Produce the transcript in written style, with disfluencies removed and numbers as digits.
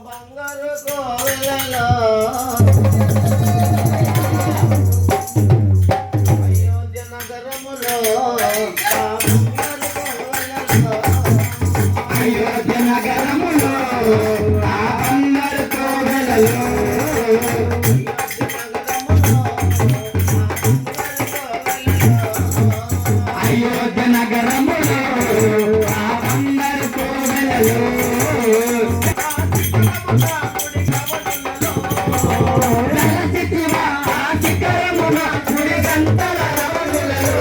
బంగారు కోవెలలో అయోధ్య నగరములో అయోధ్య నగరములో ఆ బంగారు కోవెలలో అయోధ్య నగరములో ఆ బంగారు కోవెలలో శిఖరమున గుడి గంటల రవణులలో